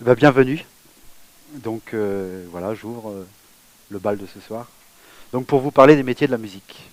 Bienvenue. Donc voilà, j'ouvre le bal de ce soir. Donc pour vous parler des métiers de la musique.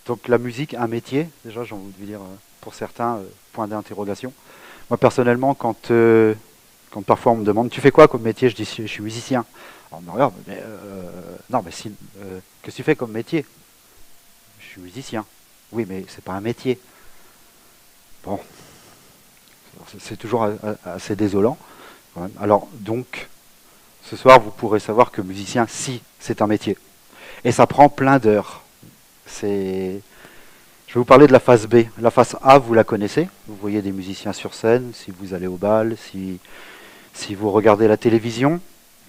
Donc la musique, un métier, déjà j'ai envie de dire pour certains, point d'interrogation. Moi personnellement, quand parfois on me demande tu fais quoi comme métier, je dis je suis musicien. Alors on me regarde, mais non mais si, qu'est-ce que tu fais comme métier? Je suis musicien. Oui mais c'est pas un métier. Bon, c'est toujours assez désolant quand même. Alors donc ce soir, vous pourrez savoir que musicien, si, c'est un métier. Et ça prend plein d'heures. C'est... Je vais vous parler de la phase B. La phase A, vous la connaissez. Vous voyez des musiciens sur scène, si vous allez au bal, si vous regardez la télévision.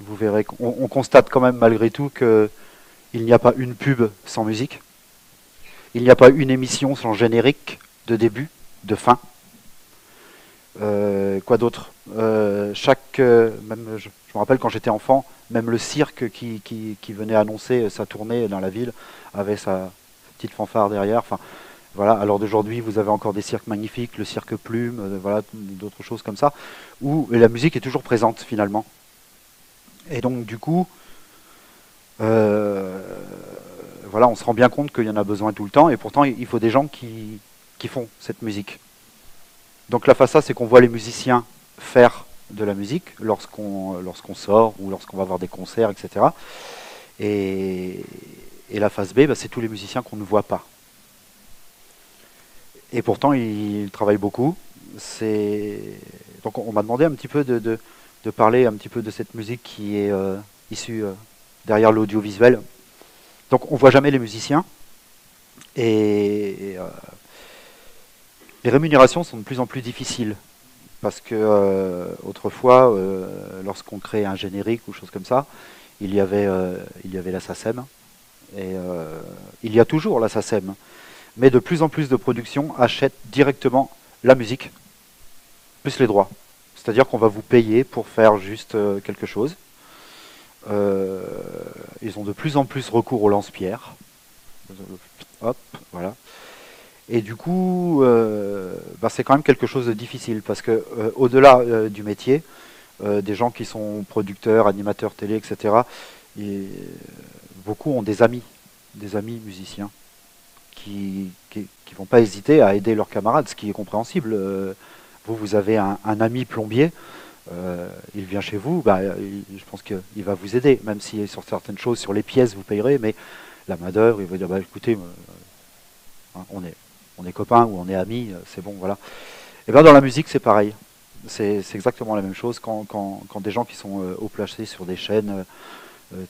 Vous verrez qu'on constate quand même malgré tout qu'il n'y a pas une pub sans musique. Il n'y a pas une émission sans générique de début, de fin. Quoi d'autre même, je me rappelle quand j'étais enfant, même le cirque qui venait annoncer sa tournée dans la ville avait sa petite fanfare derrière. Enfin, voilà. Alors d'aujourd'hui, vous avez encore des cirques magnifiques, le cirque Plume, voilà, d'autres choses comme ça, où la musique est toujours présente finalement. Et donc du coup, euh, voilà, on se rend bien compte qu'il y en a besoin tout le temps, et pourtant il faut des gens qui font cette musique. Donc la face A, c'est qu'on voit les musiciens faire de la musique lorsqu'on sort ou lorsqu'on va voir des concerts, etc. Et, et la face B, c'est tous les musiciens qu'on ne voit pas. Et pourtant, ils travaillent beaucoup. Donc on m'a demandé un petit peu de parler un petit peu de cette musique qui est issue derrière l'audiovisuel. Donc on voit jamais les musiciens. Et les rémunérations sont de plus en plus difficiles. Parce que autrefois, lorsqu'on crée un générique ou chose comme ça, il y avait la SACEM. Et il y a toujours la SACEM. Mais de plus en plus de productions achètent directement la musique, plus les droits. C'est-à-dire qu'on va vous payer pour faire juste quelque chose. Ils ont de plus en plus recours au lance-pierre. Hop, voilà. Et du coup, c'est quand même quelque chose de difficile parce que au-delà du métier, des gens qui sont producteurs, animateurs télé, etc., beaucoup ont des amis musiciens qui vont pas hésiter à aider leurs camarades, ce qui est compréhensible. Vous avez un ami plombier, il vient chez vous, je pense qu'il va vous aider, même si sur certaines choses, sur les pièces, vous payerez, mais la main-d'œuvre, il va dire écoutez, on est copains ou on est amis, c'est bon, voilà. Et bien dans la musique, c'est pareil. C'est exactement la même chose quand des gens qui sont haut placés sur des chaînes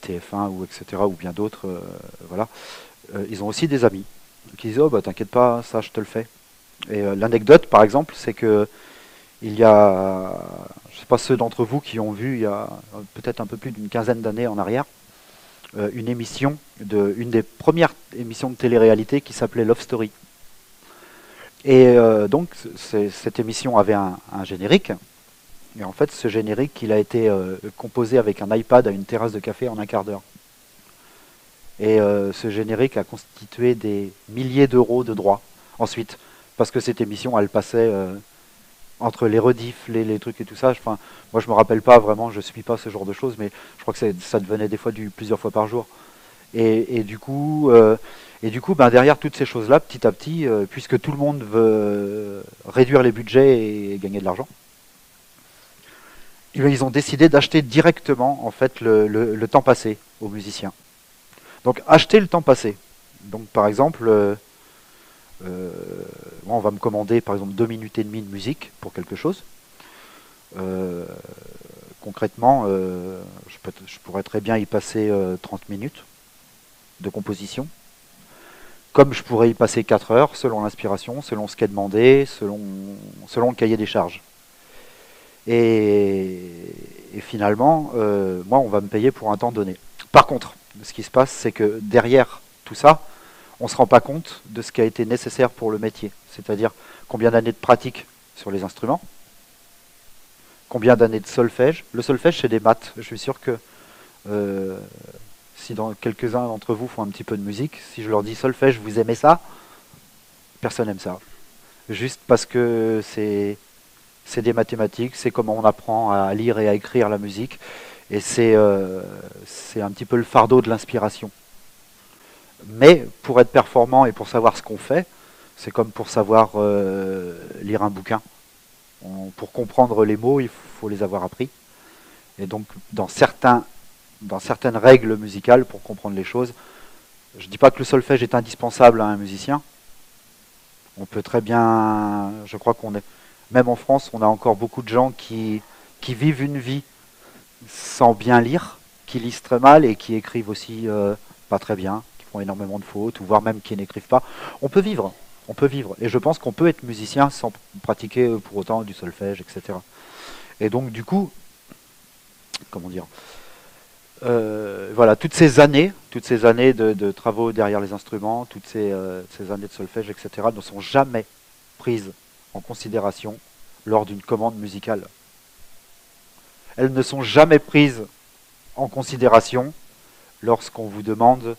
TF1 ou etc. ou bien d'autres, voilà, ils ont aussi des amis qui disent oh t'inquiète pas, ça je te le fais. Et l'anecdote par exemple, c'est que il y a, je sais pas ceux d'entre vous qui ont vu il y a peut-être un peu plus d'une quinzaine d'années en arrière, une émission une des premières émissions de télé-réalité qui s'appelait Love Story. Et donc cette émission avait un générique. Et en fait, ce générique, il a été composé avec un iPad à une terrasse de café en un quart d'heure. Et ce générique a constitué des milliers d'euros de droits ensuite, parce que cette émission, elle passait entre les rediffs, les trucs et tout ça. Enfin, moi, je me rappelle pas vraiment, je suis pas ce genre de choses, mais je crois que ça devenait des fois plusieurs fois par jour. Et du coup, derrière toutes ces choses-là, petit à petit, puisque tout le monde veut réduire les budgets et gagner de l'argent, ils ont décidé d'acheter directement en fait le temps passé aux musiciens. Donc acheter le temps passé. Donc par exemple, moi on va me commander par exemple 2 minutes et demie de musique pour quelque chose. Euh, Concrètement, je pourrais très bien y passer 30 minutes de composition. Comme je pourrais y passer 4 heures selon l'inspiration, selon ce qui est demandé, selon le cahier des charges. Et finalement, moi, on va me payer pour un temps donné. Par contre, ce qui se passe, c'est que derrière tout ça, on ne se rend pas compte de ce qui a été nécessaire pour le métier. C'est-à-dire combien d'années de pratique sur les instruments, combien d'années de solfège. Le solfège, c'est des maths. Je suis sûr que euh, si quelques-uns d'entre vous font un petit peu de musique, si je leur dis solfège, vous aimez ça? Personne n'aime ça. Juste parce que c'est des mathématiques, c'est comment on apprend à lire et à écrire la musique, et c'est un petit peu le fardeau de l'inspiration. Mais pour être performant et pour savoir ce qu'on fait, c'est comme pour savoir lire un bouquin. Pour comprendre les mots, il faut les avoir appris. Et donc, dans certaines règles musicales, pour comprendre les choses, je ne dis pas que le solfège est indispensable à un musicien. On peut très bien, je crois qu'on est, même en France, on a encore beaucoup de gens qui vivent une vie sans bien lire, qui lisent très mal et qui écrivent aussi pas très bien, qui font énormément de fautes, ou voire même qui n'écrivent pas. On peut vivre, on peut vivre. Et je pense qu'on peut être musicien sans pratiquer pour autant du solfège, etc. Et donc du coup, comment dire, voilà, toutes ces années de travaux derrière les instruments, toutes ces années de solfège, etc., ne sont jamais prises en considération lors d'une commande musicale. Elles ne sont jamais prises en considération lorsqu'on vous demande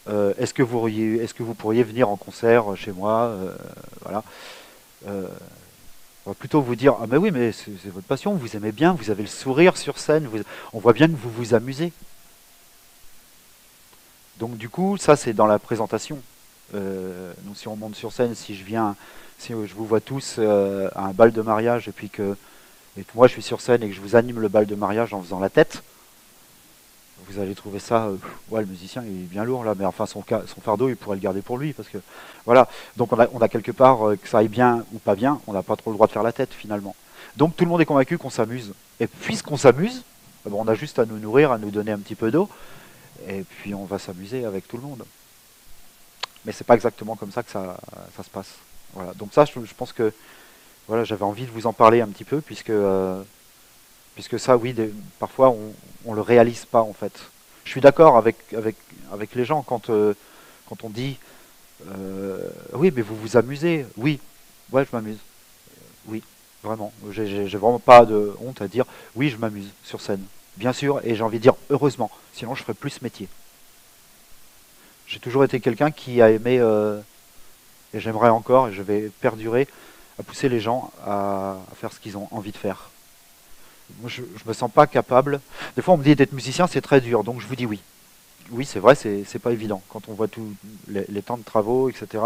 est-ce que vous pourriez venir en concert chez moi, voilà. On va plutôt vous dire ah mais oui mais c'est votre passion, vous aimez bien, vous avez le sourire sur scène, on voit bien que vous vous amusez. Donc du coup ça c'est dans la présentation. Donc si on monte sur scène, si je vous vois tous à un bal de mariage et que moi je suis sur scène et que je vous anime le bal de mariage en faisant la tête, vous allez trouver ça, ouais le musicien il est bien lourd là, mais enfin son fardeau il pourrait le garder pour lui parce que voilà. Donc on a quelque part que ça aille bien ou pas bien, on n'a pas trop le droit de faire la tête finalement. Donc tout le monde est convaincu qu'on s'amuse. Et puisqu'on s'amuse, on a juste à nous nourrir, à nous donner un petit peu d'eau, et puis on va s'amuser avec tout le monde. Mais c'est pas exactement comme ça que ça se passe. Voilà. Donc ça je pense que voilà, j'avais envie de vous en parler un petit peu puisque ça, oui, parfois on le réalise pas en fait. Je suis d'accord avec les gens quand on dit oui, mais vous vous amusez. Oui, ouais, je m'amuse. Oui, vraiment. J'ai vraiment pas de honte à dire oui, je m'amuse sur scène. Bien sûr, et j'ai envie de dire heureusement, sinon je ferais plus ce métier. J'ai toujours été quelqu'un qui a aimé, et j'aimerais encore, et je vais perdurer, à pousser les gens à faire ce qu'ils ont envie de faire. Moi, je me sens pas capable. Des fois, on me dit d'être musicien, c'est très dur, donc je vous dis oui. Oui, c'est vrai, c'est pas évident quand on voit tous les temps de travaux, etc.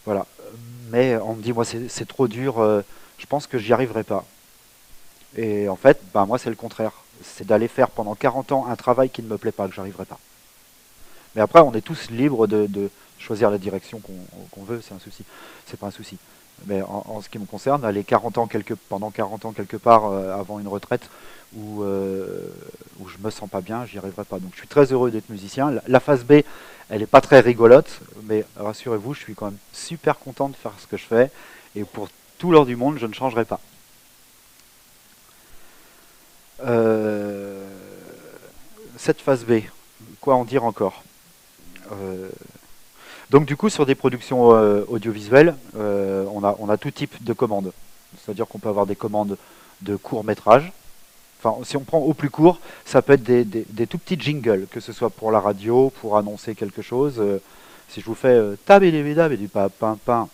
Voilà. Mais on me dit, moi, c'est trop dur, je pense que j'y arriverai pas. Et en fait, ben, moi, c'est le contraire. C'est d'aller faire pendant 40 ans un travail qui ne me plaît pas, que j'arriverai pas. Mais après, on est tous libres de choisir la direction qu'on veut, c'est un souci. C'est pas un souci. Mais en ce qui me concerne, aller pendant 40 ans quelque part avant une retraite où je me sens pas bien, j'y arriverai pas. Donc je suis très heureux d'être musicien. La phase B, elle n'est pas très rigolote, mais rassurez-vous, je suis quand même super content de faire ce que je fais. Et pour tout l'or du monde, je ne changerai pas. Cette phase B, quoi en dire encore Donc du coup, sur des productions audiovisuelles, on a tout type de commandes. C'est-à-dire qu'on peut avoir des commandes de court-métrage. Enfin, si on prend au plus court, ça peut être des tout petits jingles, que ce soit pour la radio, pour annoncer quelque chose. Si je vous fais tabédébédab et du pain,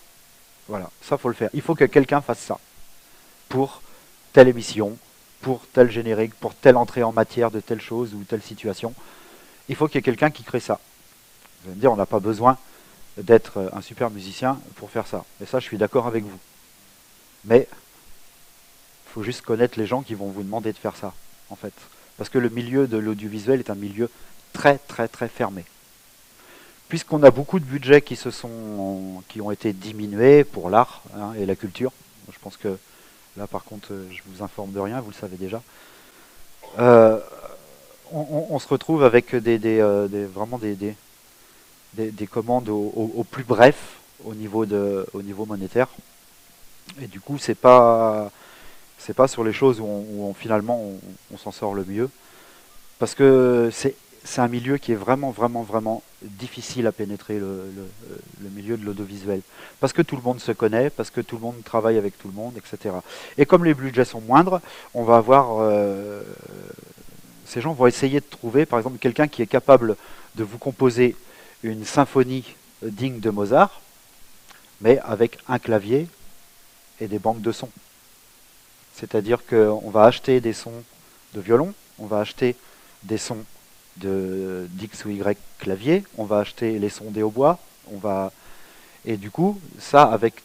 voilà, ça faut le faire. Il faut que quelqu'un fasse ça pour telle émission, pour tel générique, pour telle entrée en matière de telle chose ou telle situation. Il faut qu'il y ait quelqu'un qui crée ça. Vous allez me dire, on n'a pas besoin d'être un super musicien pour faire ça. Et ça, je suis d'accord avec vous. Mais il faut juste connaître les gens qui vont vous demander de faire ça, en fait. Parce que le milieu de l'audiovisuel est un milieu très, très, très fermé. Puisqu'on a beaucoup de budgets qui ont été diminués pour l'art et la culture. Je pense que là, par contre, je vous informe de rien, vous le savez déjà. On se retrouve avec vraiment des commandes au plus bref au niveau monétaire. Et du coup, c'est pas sur les choses où finalement on s'en sort le mieux. Parce que c'est un milieu qui est vraiment, vraiment, vraiment difficile à pénétrer, le milieu de l'audiovisuel. Parce que tout le monde se connaît, parce que tout le monde travaille avec tout le monde, etc. Et comme les budgets sont moindres, on va avoir... ces gens vont essayer de trouver, par exemple, quelqu'un qui est capable de vous composer une symphonie digne de Mozart, mais avec un clavier et des banques de sons. C'est-à-dire qu'on va acheter des sons de violon, on va acheter des sons d'X ou Y clavier, on va acheter les sons des hautbois, et du coup, ça avec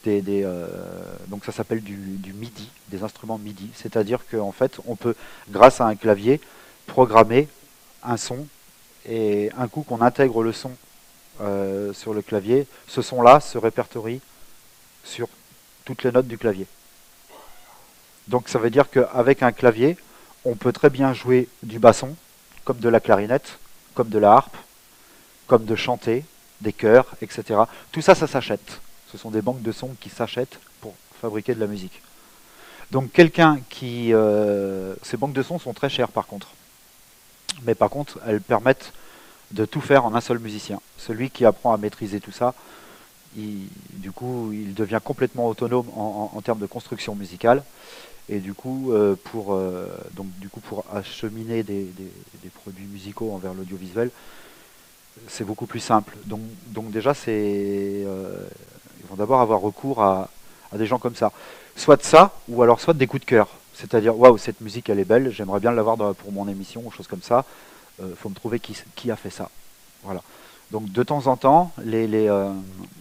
donc ça s'appelle du MIDI, des instruments MIDI. C'est-à-dire qu'en fait, on peut, grâce à un clavier, programmer un son, et un coup qu'on intègre le son sur le clavier, ce son-là se répertorie sur toutes les notes du clavier. Donc ça veut dire qu'avec un clavier, on peut très bien jouer du basson, comme de la clarinette, comme de la harpe, comme de chanter, des chœurs, etc. Tout ça, ça s'achète. Ce sont des banques de sons qui s'achètent pour fabriquer de la musique. Donc quelqu'un qui... ces banques de sons sont très chères par contre. Mais par contre, elles permettent de tout faire en un seul musicien. Celui qui apprend à maîtriser tout ça, du coup, il devient complètement autonome en termes de construction musicale. Et du coup, pour acheminer des produits musicaux envers l'audiovisuel, c'est beaucoup plus simple. Donc déjà, ils vont d'abord avoir recours à des gens comme ça. Soit de ça, ou alors soit des coups de cœur. C'est-à-dire, waouh, cette musique, elle est belle, j'aimerais bien l'avoir pour mon émission, ou choses comme ça. Faut me trouver qui a fait ça. Voilà. Donc de temps en temps,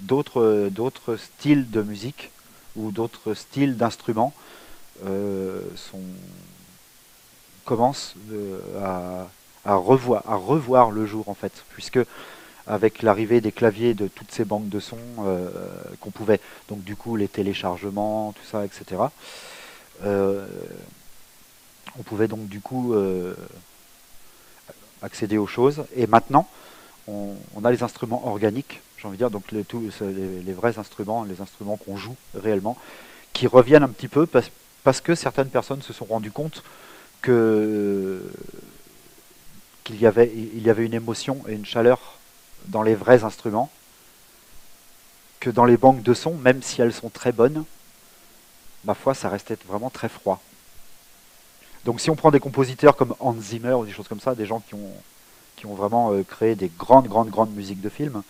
d'autres styles de musique ou d'autres styles d'instruments commencent à revoir le jour en fait, puisque avec l'arrivée des claviers de toutes ces banques de sons qu'on pouvait, donc du coup les téléchargements, tout ça, etc. On pouvait donc du coup accéder aux choses, et maintenant on a les instruments organiques, j'ai envie de dire, donc les vrais instruments, les instruments qu'on joue réellement, qui reviennent un petit peu parce que certaines personnes se sont rendues compte qu'il y avait une émotion et une chaleur dans les vrais instruments, que dans les banques de sons, même si elles sont très bonnes, ma foi, ça restait vraiment très froid. Donc si on prend des compositeurs comme Hans Zimmer ou des choses comme ça, des gens qui ont vraiment créé des grandes musiques de films,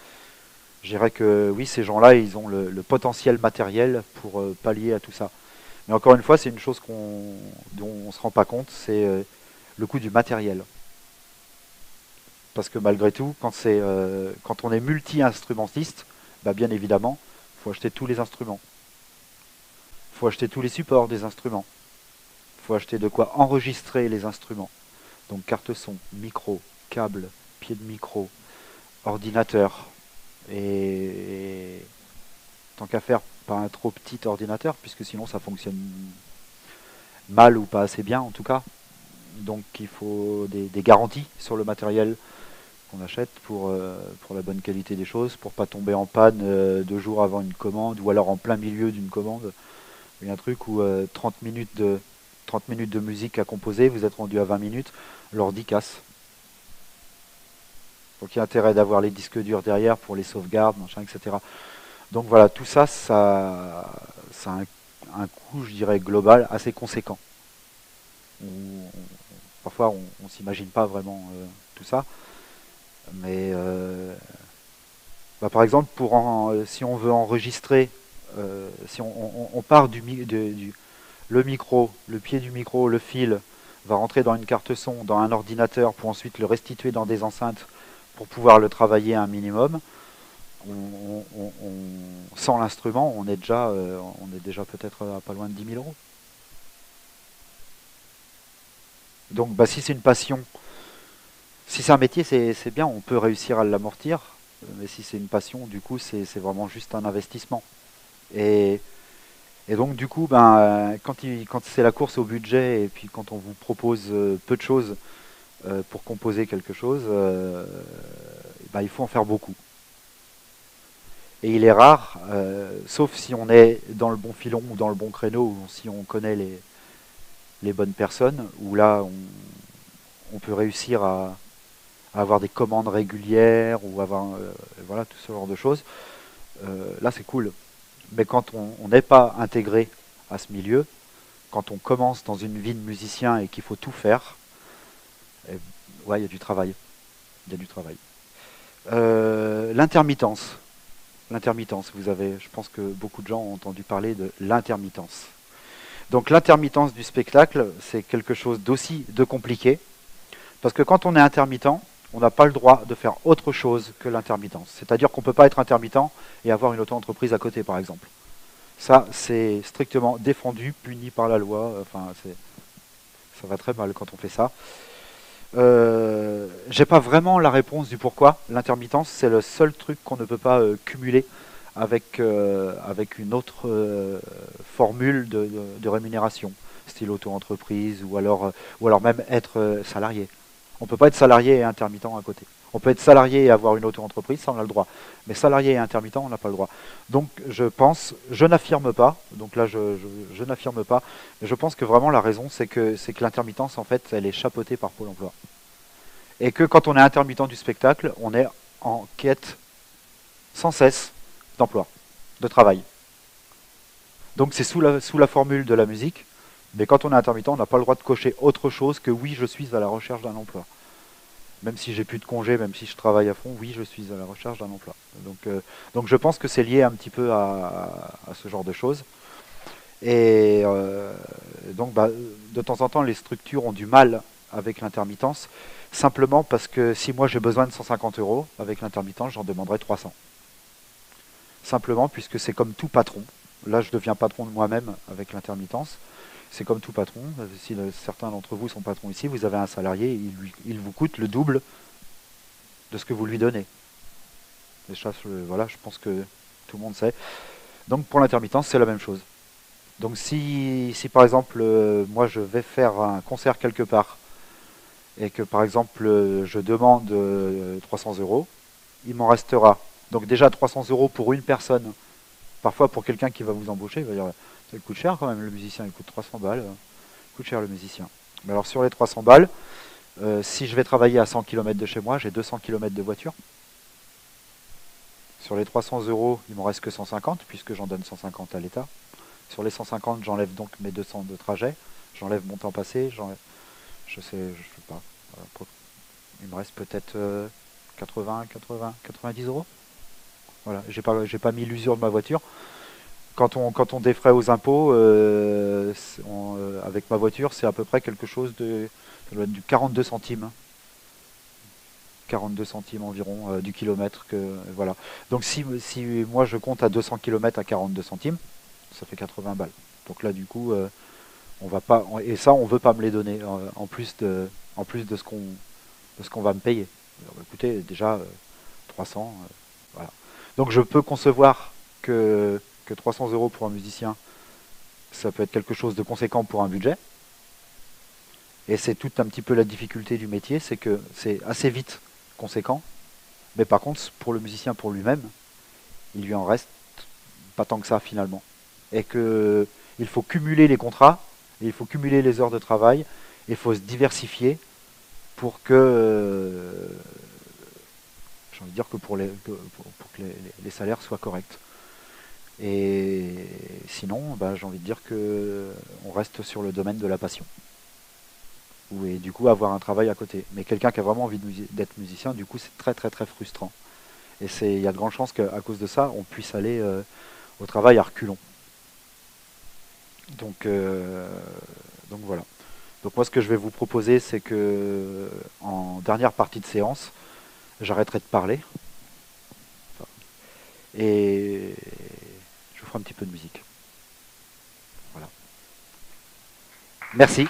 je dirais que oui, ces gens-là, ils ont le potentiel matériel pour pallier à tout ça. Mais encore une fois, c'est une chose dont on ne se rend pas compte, c'est le coût du matériel. Parce que malgré tout, quand on est multi-instrumentiste, bah bien évidemment, il faut acheter tous les instruments. Il faut acheter tous les supports des instruments. Il faut acheter de quoi enregistrer les instruments. Donc carte son, micro, câble, pied de micro, ordinateur. Et tant qu'à faire, pas un trop petit ordinateur, puisque sinon ça fonctionne mal ou pas assez bien en tout cas. Donc il faut des garanties sur le matériel qu'on achète pour la bonne qualité des choses, pour pas tomber en panne 2 jours avant une commande, ou alors en plein milieu d'une commande. Il y a un truc où 30 minutes de musique à composer, vous êtes rendu à 20 minutes, l'ordi casse. Donc il y a intérêt d'avoir les disques durs derrière pour les sauvegardes, machin, etc. Donc voilà, tout ça, ça a un coût, je dirais, global assez conséquent. Parfois, on ne s'imagine pas vraiment tout ça. Mais par exemple, si on veut enregistrer, si on part le micro, le pied du micro, le fil, va rentrer dans une carte son, dans un ordinateur, pour ensuite le restituer dans des enceintes pour pouvoir le travailler un minimum. Sans l'instrument, on est déjà peut-être à pas loin de 10 000 euros. Donc si c'est une passion, si c'est un métier, c'est bien, on peut réussir à l'amortir. Mais si c'est une passion, du coup, c'est vraiment juste un investissement. Et donc, du coup, quand c'est la course au budget, et puis quand on vous propose peu de choses pour composer quelque chose, il faut en faire beaucoup. Et il est rare, sauf si on est dans le bon filon ou dans le bon créneau, ou si on connaît les bonnes personnes, où là, on peut réussir à avoir des commandes régulières, ou avoir voilà, tout ce genre de choses. Là, c'est cool. Mais quand on n'est pas intégré à ce milieu, quand on commence dans une vie de musicien et qu'il faut tout faire, ouais, il y a du travail. Il y a du travail. L'intermittence. L'intermittence, je pense que beaucoup de gens ont entendu parler de l'intermittence. Donc l'intermittence du spectacle, c'est quelque chose d'aussi de compliqué, parce que quand on est intermittent, on n'a pas le droit de faire autre chose que l'intermittence. C'est-à-dire qu'on ne peut pas être intermittent et avoir une auto-entreprise à côté, par exemple. Ça, c'est strictement défendu, puni par la loi. Enfin, ça va très mal quand on fait ça. J'ai pas vraiment la réponse du pourquoi. L'intermittence, c'est le seul truc qu'on ne peut pas cumuler avec une autre formule de rémunération, style auto-entreprise ou alors même être salarié. On ne peut pas être salarié et intermittent à côté. On peut être salarié et avoir une auto-entreprise, ça on a le droit. Mais salarié et intermittent, on n'a pas le droit. Donc je n'affirme pas, donc là je n'affirme pas, mais je pense que vraiment la raison c'est que l'intermittence en fait elle est chapeautée par Pôle emploi. Et que quand on est intermittent du spectacle, on est en quête sans cesse d'emploi, de travail. Donc c'est sous la formule de la musique, mais quand on est intermittent, on n'a pas le droit de cocher autre chose que oui, je suis à la recherche d'un emploi. Même si j'ai plus de congé, même si je travaille à fond, oui, je suis à la recherche d'un emploi. Donc je pense que c'est lié un petit peu à ce genre de choses. Et donc de temps en temps, les structures ont du mal avec l'intermittence, simplement parce que si moi j'ai besoin de 150 euros, avec l'intermittence, j'en demanderai 300. Simplement puisque c'est comme tout patron. Là, je deviens patron de moi-même avec l'intermittence. C'est comme tout patron. Si certains d'entre vous sont patrons ici, vous avez un salarié, il vous coûte le double de ce que vous lui donnez. Et ça, voilà, je pense que tout le monde sait. Donc pour l'intermittence, c'est la même chose. Donc si par exemple, moi je vais faire un concert quelque part, et que par exemple je demande 300 euros, il m'en restera. Donc déjà 300 euros pour une personne. Parfois pour quelqu'un qui va vous embaucher, il va dire ça coûte cher quand même, le musicien il coûte 300 balles. Il coûte cher le musicien. Mais alors sur les 300 balles, si je vais travailler à 100 km de chez moi, j'ai 200 km de voiture. Sur les 300 euros, il m'en reste que 150, puisque j'en donne 150 à l'État. Sur les 150, j'enlève donc mes 200 de trajet, j'enlève mon temps passé, je sais pas. Il me reste peut-être 90 euros. Voilà, j'ai pas mis l'usure de ma voiture. Quand on défraie aux impôts, avec ma voiture, c'est à peu près quelque chose ça doit être du 42 centimes. 42 centimes environ du kilomètre. Voilà. Donc si moi je compte à 200 km à 42 centimes, ça fait 80 balles. Donc là du coup, on va pas, et ça on veut pas me les donner en plus de ce qu'on va me payer. Alors, écoutez, déjà 300, voilà. Donc je peux concevoir que 300 euros pour un musicien, ça peut être quelque chose de conséquent pour un budget. Et c'est tout un petit peu la difficulté du métier, c'est que c'est assez vite conséquent, mais par contre, pour le musicien, pour lui-même, il lui en reste pas tant que ça finalement. Et que il faut cumuler les contrats, et il faut cumuler les heures de travail, et il faut se diversifier pour que, j'ai envie de dire que pour que les salaires soient corrects. Et sinon, j'ai envie de dire que on reste sur le domaine de la passion. Et du coup avoir un travail à côté. Mais quelqu'un qui a vraiment envie d'être musicien, du coup c'est très très très frustrant. Et il y a de grandes chances qu'à cause de ça, on puisse aller au travail à reculons. Donc voilà. Donc moi ce que je vais vous proposer, c'est que en dernière partie de séance, j'arrêterai de parler. Et je vous ferai un petit peu de musique. Voilà. Merci.